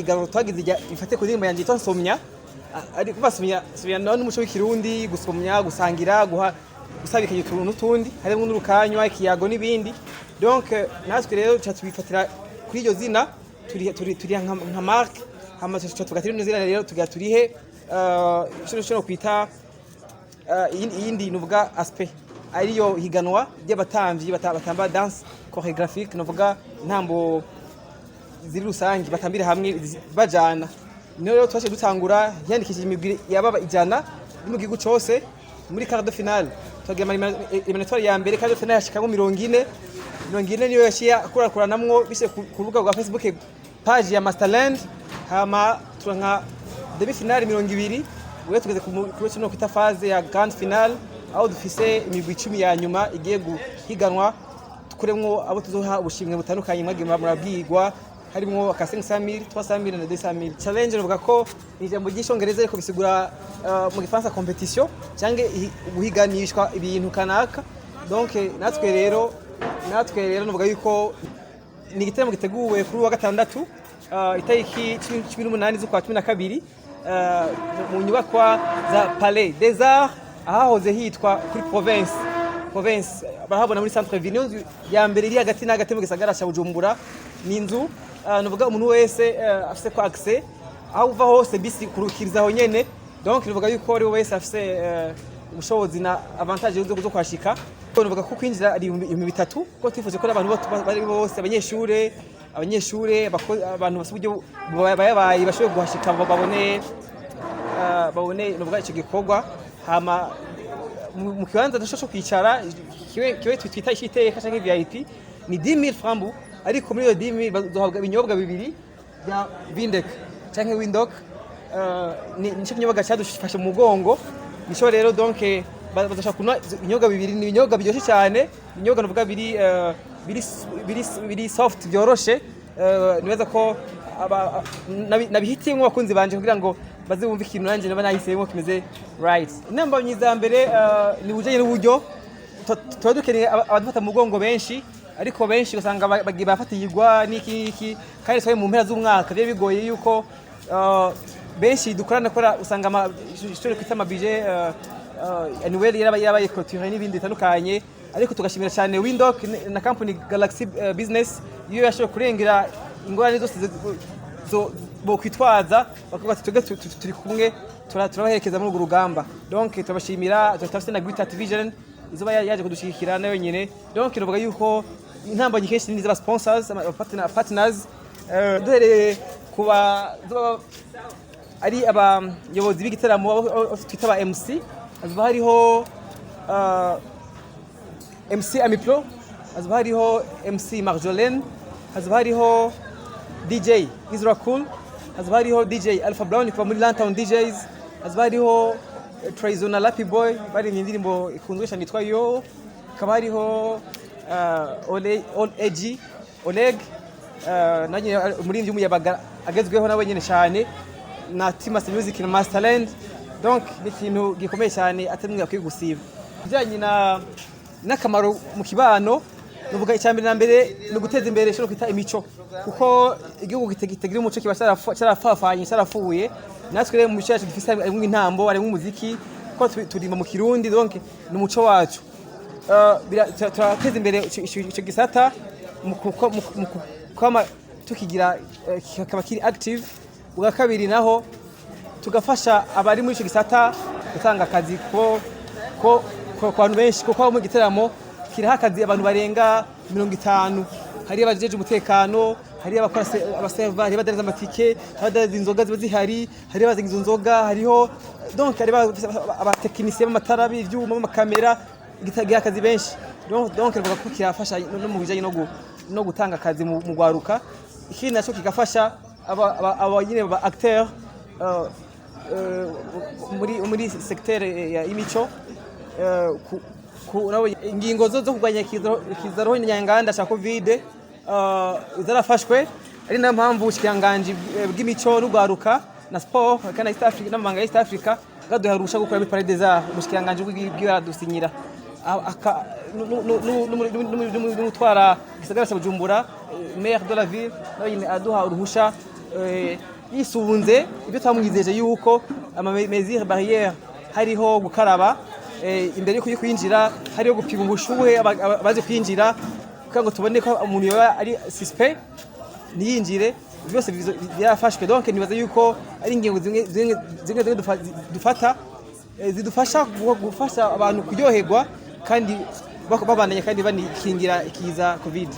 higanwa twagize ifate ku ndirimbo yanje nsomya ari kubasomya n'umuco w'ikirundi gusomya gusangira gusabikanya utuntu n'utundi harimo n'urukanywa ikiyago n'ibindi donc natwe rero tubifatira kuri iryo zina turi nka marque hama tugatira ino zina rero turihe shino kwita iyindi nuvuga aspect ariyo higanwa ry'abatamvyi batamba dance chorégraphique nuvuga ntambo ziri rusangi batambira hamwe bajana rero twashe dutangura yandikishije imigwi yababa ijana mu gihugu cyose muri quart de finale twagira eliminatoire ya mbere quart de finale yashikamo 40 niyo yashiya akurakuranamwo bise ku rubuga rwa Facebook page ya Masterland hama turanka demi finale 20 uwe tugeze ku kino kwita phase ya grand finale aho dufise imigwi 10 ya nyuma igiye guhiganwa tukuremwo abo tuzoha ubushimwe butandukanye mwagiye murabwirwa harimo aka 500,000 300,000 na 200,000 challenge ruvuga ko ijambo ry'Icyongereza ariko bisigura mu gifaransa competition cyangwa guhiganishwa ibintu kanaka donc natwe rero nuvuga yuko ni igiteramo giteguwe kuri wa gatandatu itariki 18 z'ukwa 12 mu nyubakwa za Palais des Arts ahahoze hitwa kuri province barahabona muri centre ville ya mbere iri hagati na hagati mu gisagara cya Bujumbura ni inzu nuvuga umuntu wese afise ko accès aho uva hose bisi kurukirizaho nyene donc nuvuga yuko ari wese afise ubushobozi na avantage zo kwashika nuvuga ko kwinjira ari 3,000 ko tifuje ko abantu bari bose abanyeshure abantu basubije bayabaye bashoboye guhashika babone nuvuga ico gikorwa hama mu kibanza ndashobora kwicara kiwe twita ishiteka canke VIP ni 10,000 francs ariko muri iyo 10,000 bazohabwa ibinyobwa bibiri bya Vindek canke Windok nico kinyobwa cyadufashe mu mugongo nico rero donc bazoshaka kunwa ibinyobwa bibiri ni ibinyobwa biryoshye cyane ibinyobwa nuvuga biri soft byoroshe nibaza ko nabihitimwe bakunzi banje kugira ngo bazibumva ikintu nanje naba nahisemo kimeze right inamba nyiza mbere ni bujanye n'uburyo twadukeneye abadufata mu mugongo benshi ariko benshi usanga bafatirwa n'iki kandi twaye mu mpera z'umwaka byo bigoye yuko benshi dukorana usanga ishuri kwita amabije annuel yarabaye clôture n'ibindi bitandukanye ariko tugashimira cyane Windok na company Galaxy Business iyo yashoboye kurengera ingorane zose bo kwitwaza bakavuga turi kumwe turabaherekeza muri urugamba donc turabashimira tutafite na Great Vision izo yaje kudushikira nayo nyene donc ruvuga yuko intamba nyinshi ni z'aba sponsors partners duhereye kuba ari abayobozi b'igitaramo twita ba MC azuba hariho MC Amipro azuba hariho MC Marjolaine azuba hariho DJ Israel Cool azuba hariho DJ Alpha Brown kuva muri Lantown DJs azuba hariho Trizona Lappy Boy bari mu ndirimbo ikunzwe cyane yitwa Yo akaba hariho Oleg nanjye umuririmbyi w'umuyabaga agezweho nawe nyine cyane na Timas Music na Masterland donc ni ikintu gikomeye cyane atemwe akwiye gusiba bijyanye n'akamaro mu kibano nuvuga icyambere na mbere no guteza imbere cyo kwita imico kuko igihugu kitagira umuco kiba cyarafafanye cyarafuye natwe rero mu bice cyacu dufise ari nk'intambo ari nk'umuziki ko turima mu Kirundi donc ni umuco wacu turateza imbere icyo gisata mu kwama tukigira kaba kiri active ubwa kabiri naho tugafasha abari muri icyo gisata gutanga akazi ko abantu benshi kuko mu gitaramo kiraha akazi abantu barenga 50 hari abajeje umutekano hari abakora abaserva hari abadanza amatike abadanza inzoga ziba zihari hari abazinga inzoga hariho donc hari abatekinisiye b'amatara b'ivyuma b'amakamera gitagiye akazi benshi donc ruvuga ko kirafasha no mu bijanye no gutanga akazi mu gwaruka ikindi naco kigafasha abanyine ba acteur muri secteur ya imico ingingo zo kugwanya kizaroho nyanganda cha covid zarafashwe ari na mpamvu ushikanganje bw'imico n'ugwaruka na sport kana East Africa n'amanga East Africa gaduharusha gukora muri Palais des Arts ushikanganje bw'iradusinyira n'umutwara gisagara cya Bujumbura maire de la ville nawe aduha uruhusha yisunze ibyo twamwizeje yuko mesures barrières hariho gukaraba imbere yo kwinjira, hariho gupima ubushuhe abaje kwinjira kugira ngo tubone ko umuntu yoba ari suspect ntiyinjire. Byose byafashwe, donc nibaza yuko ari ingingo zimwe dufata zidufasha gufasha abantu kuryoherwa kandi babandanya kandi banikingira ikiza covid.